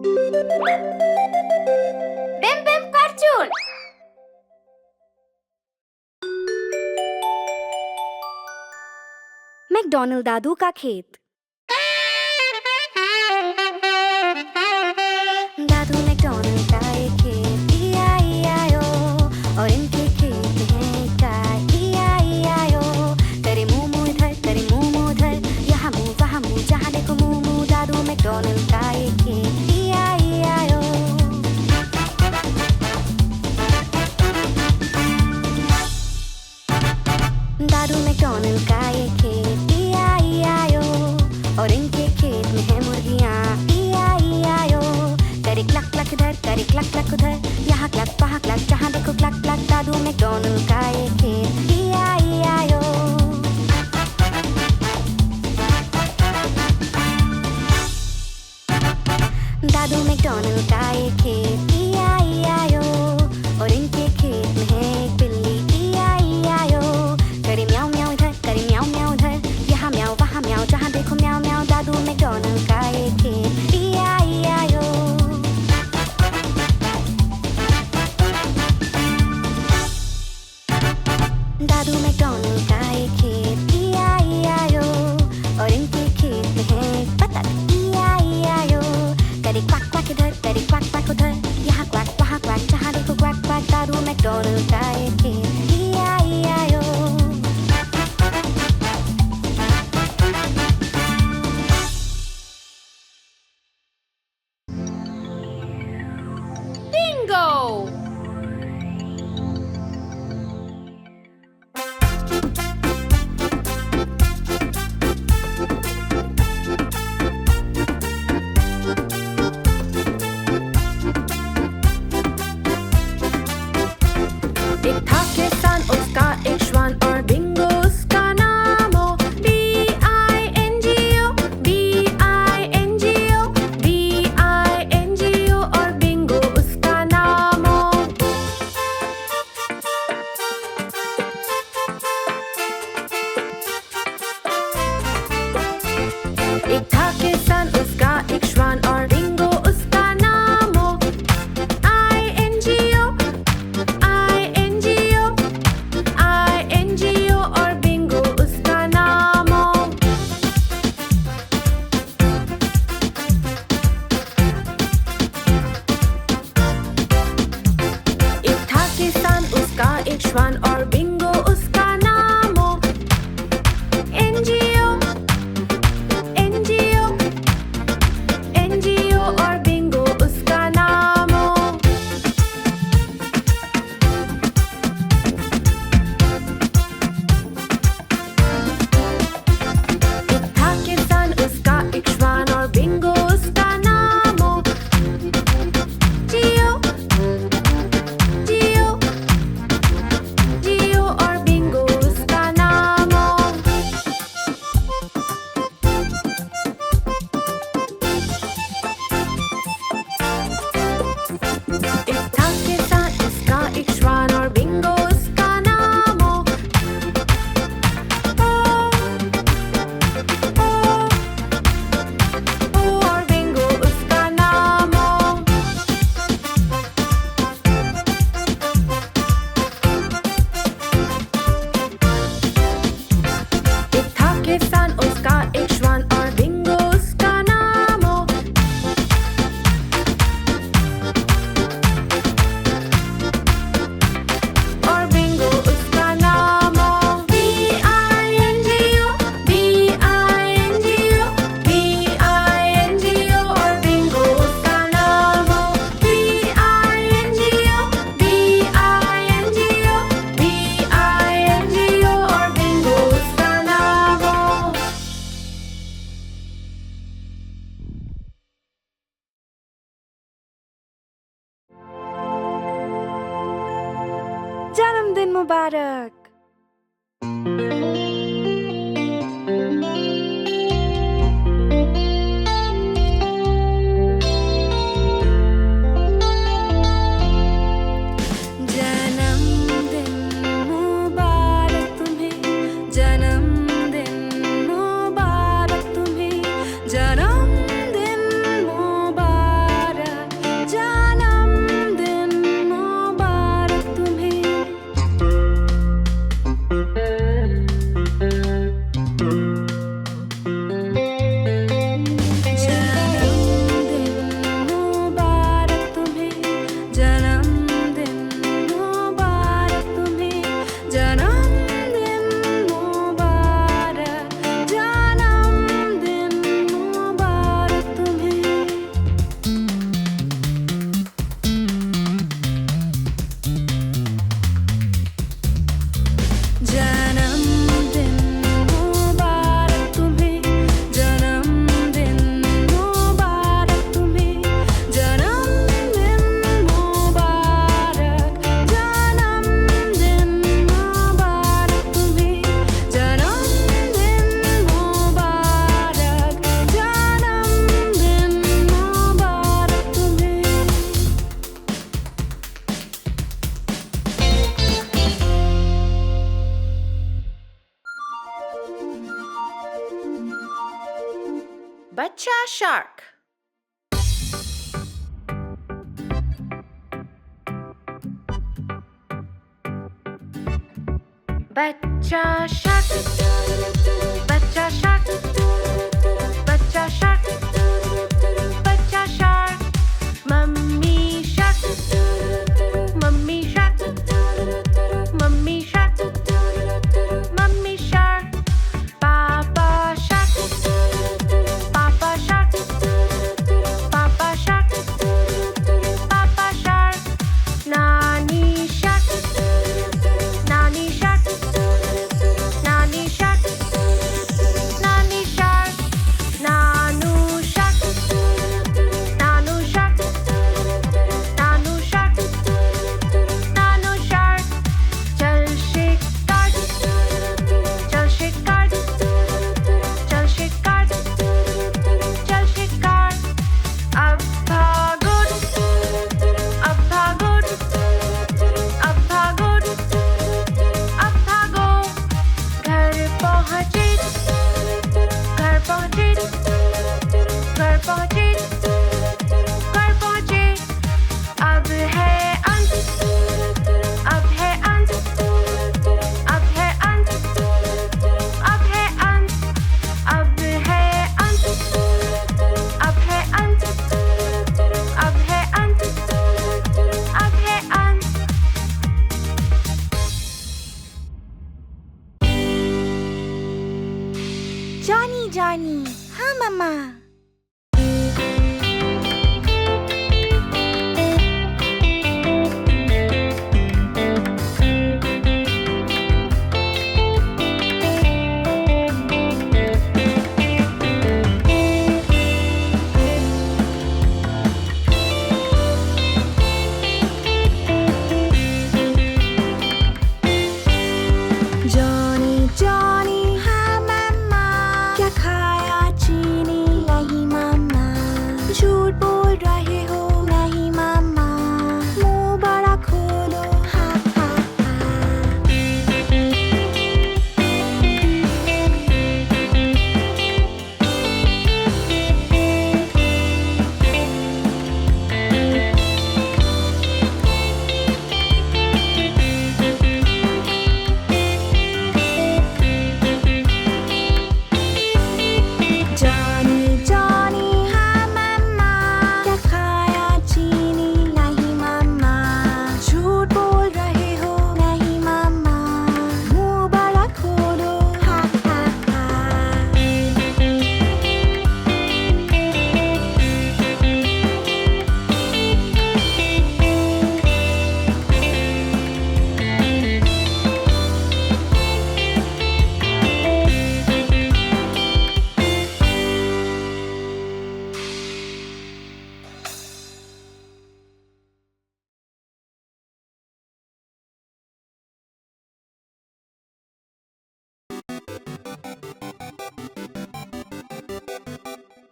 बिम बिम cartoon. McDonald दादू का खेत। दादू McDonald का एक खेत, E-I-E-I-O, और इनके खेत में एक गाय, E-I-E-I-O। करे मुंह मुंह इधर, करे मुंह मुंह उधर, यहाँ मुंह वहाँ मुंह, जहाँ देखो मुंह मुंह। दादू मैकडॉनल्ड का एक खेत, E-I-E-I-O। दादू मैकडॉनल्ड का एक खेत, E-I-E-I-O, और इनके खेत में है मुर्गियाँ, E-I-E-I-O। करे क्लक क्लक इधर, करे क्लक क्लक उधर, यहाँ क्लक वहाँ क्लक, जहाँ देखो क्लक क्लक। दादू मैकडॉनल्ड का एक खेत, E-I-E-I-O। दादू मैकडॉनल्ड का एक खेत, E-I-E-I-O, और इनके खेत में है एक बिल्ली, E-I-E-I-O। करे म्याऊ म्याऊ इधर, करे म्याऊ म्याऊ उधर, यहाँ म्याऊ वहाँ म्याऊ, जहाँ देखो म्याऊ म्याऊ। दादू मैकडॉनल्ड का एक खेत, E-I-E-I-O। दादू मैकडॉनल्ड का एक खेत, E-I-E-I-O, और इनके खेत में है एक बतख, E-I-E-I-O। करे क्वाक क्वाक इधर, करे क्वाक क्वाक उधर, यहाँ क्वाक वहाँ क्वाक, जहाँ देखो क्वाक क्वाक। दादू मैकडॉनल्ड का एक खेत, E-I-E-I-O। Bingo! एक था किसान, उसका एक श्वान, और बिंगो उसका नाम हो। B-I-N-G-O, B-I-N-G-O, B-I-N-G-O, और बिंगो उसका नाम हो। एक था किसान, उसका एक श्वान, और बिंगो उसका नाम हो। I-N-G-O, I-N-G-O, I-N-G-O, और बिंगो उसका नाम हो। एक था किसान, उसका एक श्वान, और बिंगो उसका नाम हो। N-G-O, N-G-O, N-G-O, और बिंगो उसका नाम हो। एक था किसान, उसका एक श्वान, और बिंगो उसका नाम हो। G-O, G-O, G-O, और बिंगो उसका नाम हो। एक था किसान, उसका एक श्वान, और बिंगो उसका नाम हो। ओ, ओ, और बिंगो उसका नाम हो। एक था किसान, उसका एक श्वान, और बिंगो उसका नाम हो। और बिंगो उसका नाम हो। B-I-N-G-O, B-I-N-G-O, B-I-N-G-O, और बिंगो उसका नाम हो। B-I-N-G-O, B-I-N-G-O, B-I-N-G-O, और बिंगो उसका नाम हो। जन्मदिन मुबारक। जन्मदिन मुबारक तुम्हें, जन्मदिन मुबारक तुम्हें, जन्मदिन मुबारक। shark. Bachcha shark, bachcha shark, bachcha shark, bachcha shark. Mummy shark, mummy shark, mummy shark, mummy shark. Papa shark, papa shark, papa shark, papa shark. Nani shark, nani shark, nani shark, nani shark. Nanu shark, nanu shark, nanu shark, nanu shark. Chal shikar, chal shikar, chal shikar, chal shikar. Ab bhagod, ab bhagod, ab bhagod, ab bhago. Ghar pahunche, ghar pahunche, ghar pahunche, ghar pahunche. अब है अंत, अब है अंत, अब है अंत, अब है अंत, अब है अंत, अब है अंत, अब है अंत, अब है अंत. Johnny, Johnny, हाँ मम्मा. Johnny, Johnny, हाँ मम्मा. क्या खाया चीनी? नहीं मम्मा. झूठ बोल रहे हो? नहीं मम्मा. मुंह बड़ा खोलो. हाँ हाँ Johnny, Johnny, हाँ मम्मा. क्या खाया चीनी? नहीं मम्मा. झूठ बोल रहे हो? नहीं मम्मा. मुंह बड़ा खोलो. हाँ हाँ हाँ.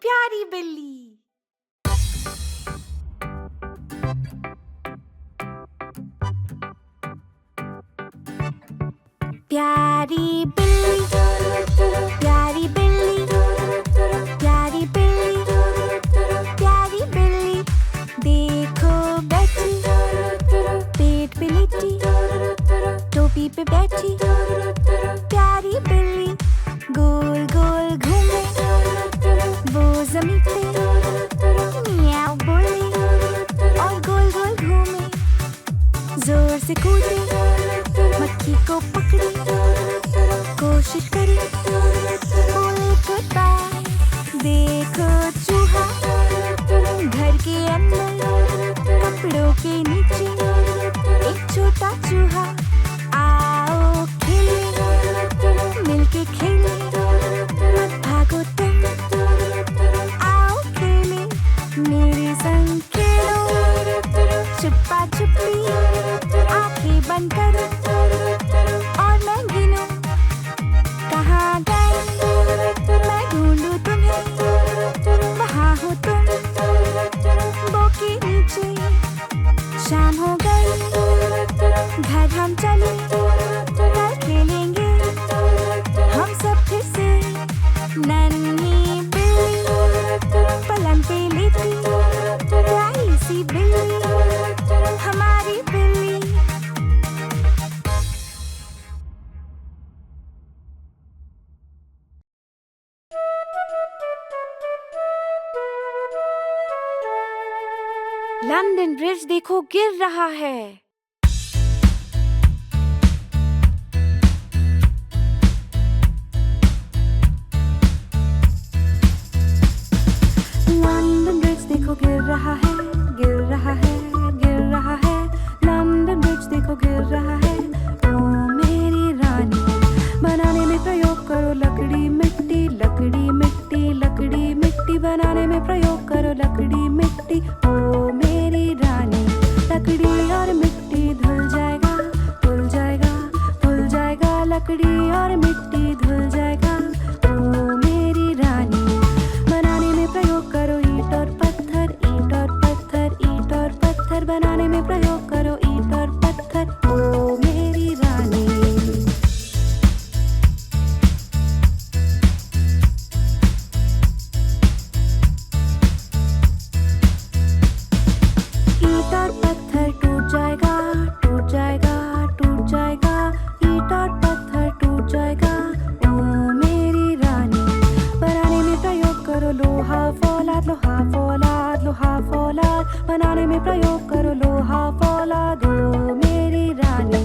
प्यारी बिल्ली. प्यारी बिल्ली, प्यारी बिल्ली, प्यारी बिल्ली, प्यारी बिल्ली. देखो बैठी, पेट पे लेटी, टोपी पे बैठी. प्यारी बिल्ली गोल गोल घूमे, वो जमीन पे मियाओ बोले और गोल गोल घूमे. जोर से कूदे, मक्खी को पकड़े, कोशिश करे, बोले गुड बाय. देखो चूहा घर के अंदर, कपड़ों के नीचे एक छोटा चूहा. आओ खेले, मिलके खेले, मत भागो तुम. आओ खेले, मेरे संग खेलो. छुपा छुपी, आंखें बंद करो और मैं गिनूं. कहाँ गए? मैं ढूंढूं तुम्हें. वहाँ हो तुम, बो के नीचे. शाम हो गई, घर हम चले. कल खेलेंगे हम सब फिर से. नन्ही बिल्ली हमारी बिल्ली। लंदन ब्रिज देखो गिर रहा है। लंदन ब्रिज देखो गिर रहा है, गिर रहा है, गिर रहा है। लंदन ब्रिज देखो गिर रहा है। ओ मेरी रानी, बनाने में प्रयोग करो लकड़ी मिट्टी, लकड़ी मिट्टी, लकड़ी मिट्टी। बनाने में प्रयोग करो लकड़ी मिट्टी। ओ मेरी रानी, लकड़ी और मिट्टी धुल जाएगा, धुल जाएगा, धुल जाएगा। लकड़ी और मिट्टी धुल जाएगा। ओ मेरी रानी, बनाने में प्रयोग करो ईंट और पत्थर, ईंट और पत्थर, ईंट और पत्थर। बनाने में प्रयोग करो ईंट और पत्थर। ओ मेरी रानी। ईंट और पत्थर टूट जाएगा, टूट जाएगा, टूट जाएगा। ईंट और पत्थर टूट जाएगा। ओ मेरी रानी, बनाने में प्रयोग करो लोहा फौलाद, लोहा फौलाद, लोहा फौलाद। बनाने में प्रयोग करो लोहा फौलाद। ओ मेरी रानी,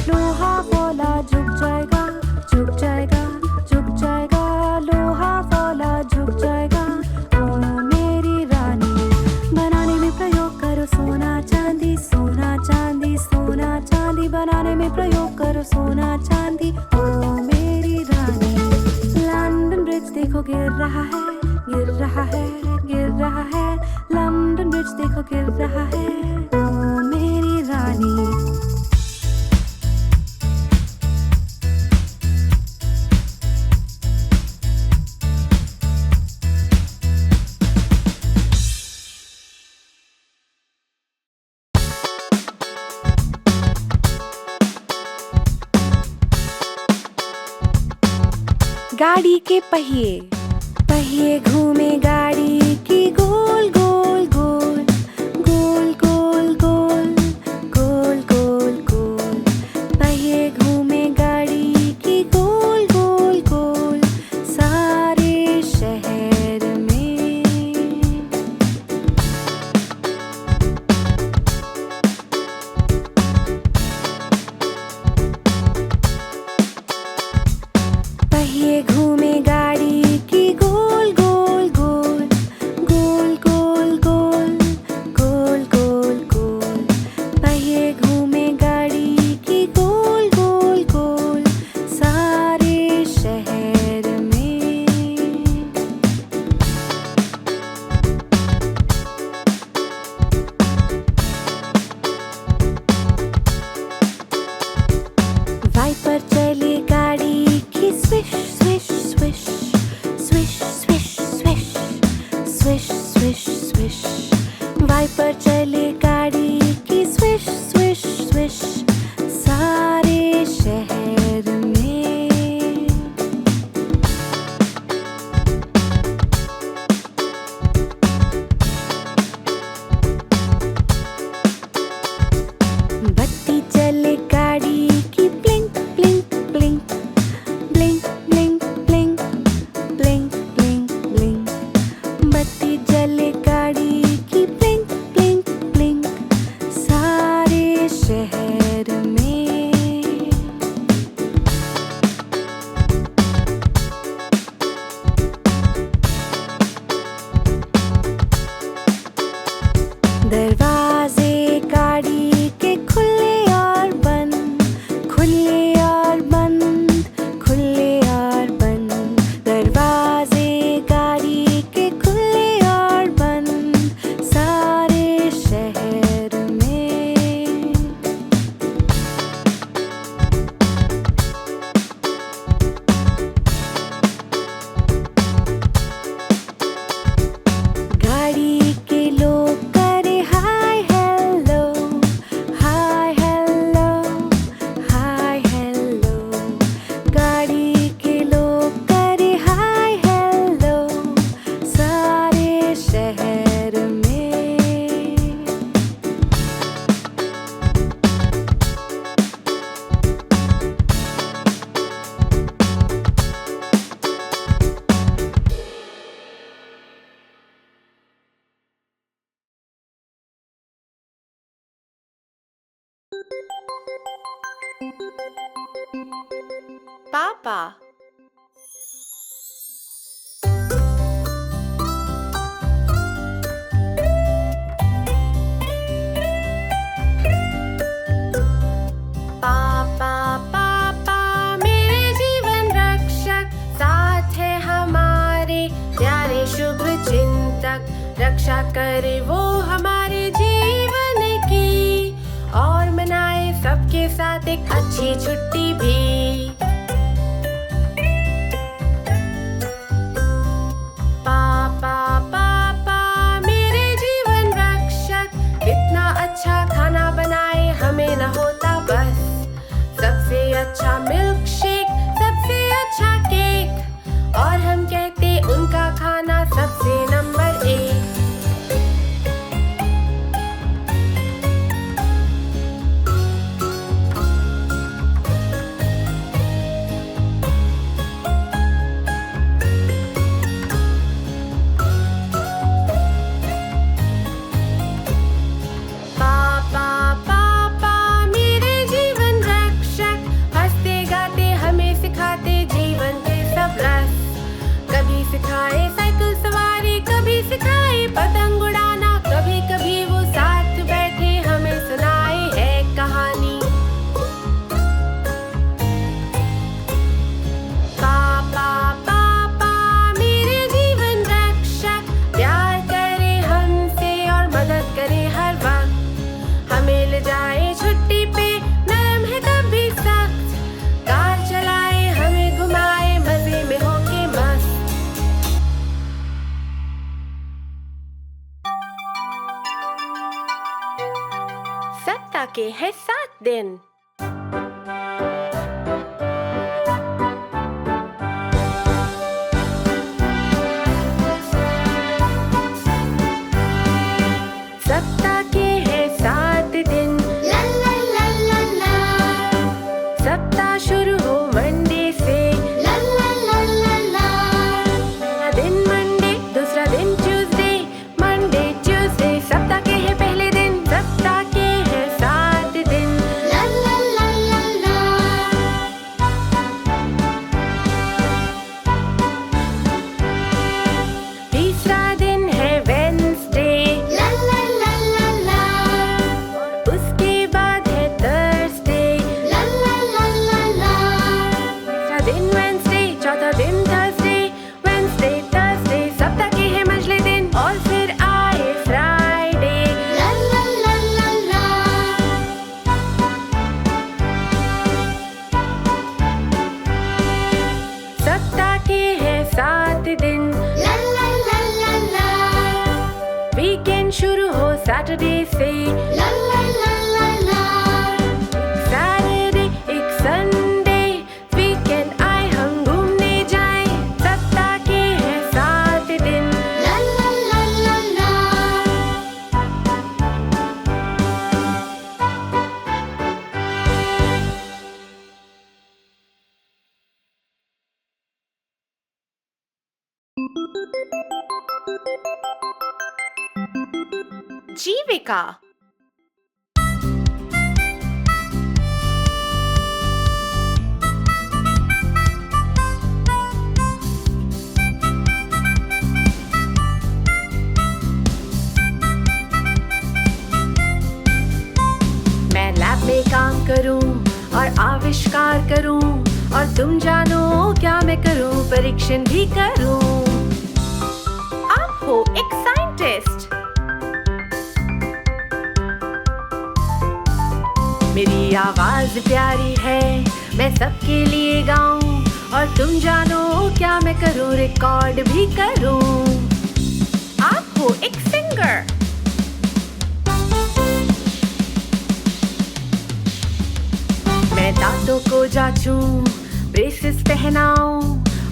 लोहा फौलाद झुक जाएगा, झुक जाएगा, झुक जाएगा। लोहा फौलाद झुक जाएगा। ओ मेरी रानी, बनाने में प्रयोग करो सोना चांदी, सोना चांदी, सोना चांदी। बनाने में प्रयोग करो सोना चांदी। ओ मेरी रानी, लंदन ब्रिज देखो गिर रहा है, गिर रहा है, गिर रहा है। लंदन ब्रिज देखो गिर रहा है। ओ मेरी रानी। गाड़ी के पहिए, पहिए घूमे गाड़ी की गोल गोल गोल, गोल गोल गोल, गोल गोल गोल। पहिए घूमे गाड़ी की गोल गोल गोल, सारे शहर में। पहिए घूमे गाड़ी की गोल गोल गोल, गोल गोल गोल, गोल गोल गोल। पहिए घूमे गाड़ी की गोल गोल गोल, सारे शहर में। वाइपर चले गाड़ी की swish swish swish, swish swish swish, swish swish swish. Wiper चले गाड़ी की स्विश स्विश स्विश, सारे शहर में। बत्ती चले गाड़ी की blink blink blink, blink blink blink, blink blink blink. बत्ती जले गाड़ी पापा। पापा पापा मेरे जीवन रक्षक, साथ है हमारे प्यारे शुभ चिंतक। रक्षा करे वो हमारे जीवन की, और मनाए सबके साथ एक अच्छी छुट्टी भी। पापा पापा मेरे जीवन रक्षक, कितना अच्छा खाना बनाए हमें न होता बस। सबसे अच्छा मिल्क शेक, सबसे अच्छा केक, और हम कहते उनका खाना सबसे नंबर 1। पापा पापा मेरे जीवन रक्षक, हंसते गाते हमें सिखाते जीवन के सब रस। कभी सिखाए साइकिल सवारी, कभी सिखाए पतंग उड़ाना, कभी कभी वो साथ बैठे हमें सुनाए है कहानी। पापा पापा मेरे जीवन रक्षक, प्यार करे हमसे और मदद करे हर वक्त। हमें ले जाए छुट्टी पे, नरम है कभी सख्त, कार चलाए हमें घुमाए मजे में होके मस्त। सप्ताह के है 7 दिन। सप्ताह के है 7 दिन, ला ला ला ला ला, सप्ताह शुरू हो मंडे से। ला ला ला ला ला, पहला दिन मंडे, दूसरा दिन ट्यूसडे, मंडे ट्यूसडे सप्ताह के है पहले दिन। सप्ताह के है 7 दिन, ला ला ला ला ला, तीसरा दिन है वेडनेसडे, ला ला ला ला ला, उसके बाद है थर्सडे, ला ला ला ला ला, तीसरा दिन वेडनेसडे, चौथा दिन थर्सडे, वेडनेसडे थर्सडे सप्ताह के है मंझले दिन। और फिर आए फ्राइडे, ला ला ला ला ला, सप्ताह के है 7 दिन। ला ला ला ला ला, वीकेंड शुरू हो सैटरडे से। ला ला ला ला ला, सैटरडे एक संडे, वीकेंड आए हम घूमने जाए। सप्ताह के है 7 दिन, ला ला ला ला ला, जीविका। मैं लैब में काम करूं और आविष्कार करूं, और तुम जानो क्या मैं करूं, परीक्षण भी करूं। आप हो एक साइंटिस्ट। मेरी आवाज प्यारी है, मैं सबके लिए गाऊं, और तुम जानो क्या मैं करूं, रिकॉर्ड भी करूं। आप हो एक सिंगर। मैं दांतों को जांचूं, ब्रेसेस पहनाऊं,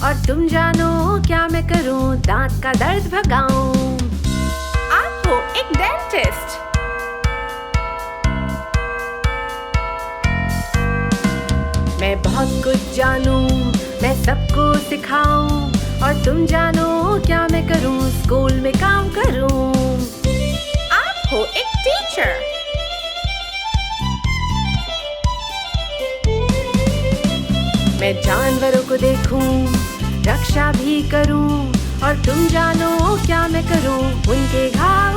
और तुम जानो क्या मैं करूं, दांत का दर्द भगाऊं। आप हो एक डेंटिस्ट। मैं बहुत कुछ जानूं, मैं सबको सिखाऊं, और तुम जानो क्या मैं करूं, स्कूल में काम करूं। आप हो एक टीचर। मैं मैं जानवरों को देखूं, रक्षा भी करूं, और तुम जानो क्या मैं करूं, उनके घाव